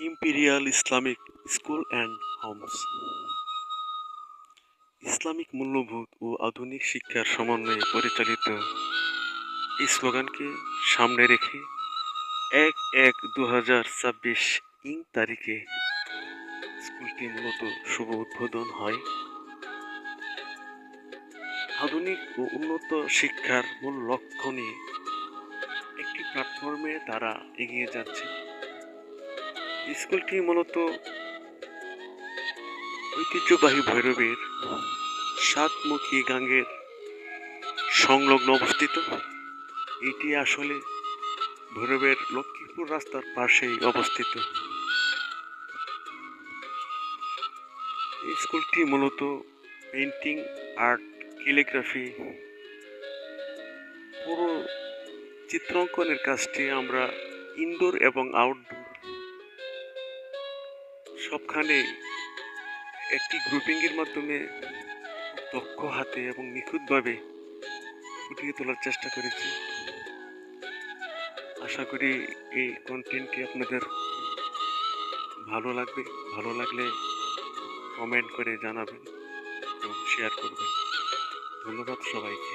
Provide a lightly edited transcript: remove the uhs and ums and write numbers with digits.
Imperial Islamic school and Holmes Islamic মূল্যবোধ ও আধুনিক শিক্ষার সমন্বয়ে পরিচালিত এই স্লোগানকে সামনে রেখে ১/১/২০২৬ তারিখে স্কুলটি মূলত শুভ উদ্বোধন হয়। আধুনিক ও উন্নত শিক্ষার মূল লক্ষ্য নিয়ে একটি প্ল্যাটফর্মে তারা এগিয়ে যাচ্ছে। স্কুলটি মূলত ঐতিহ্যবাহী ভৈরবের সাতমুখী গাঙ্গের সংলগ্ন অবস্থিত। এটি আসলে ভৈরবের লক্ষ্মীপুর রাস্তার পাশেই অবস্থিত। এই স্কুলটি মূলত পেন্টিং, আর্ট, ক্যালিগ্রাফি, পুরো চিত্রাঙ্কনের কাজটি আমরা ইনডোর এবং আউটডোর সবখানে একটি গ্রুপিংয়ের মাধ্যমে দক্ষ হাতে এবং নিখুঁতভাবে ফুটিয়ে তোলার চেষ্টা করেছি। আশা করি এই কন্টেন্টটি আপনাদের ভালো লাগবে। ভালো লাগলে কমেন্ট করে জানাবেন এবং শেয়ার করবেন। ধন্যবাদ সবাইকে।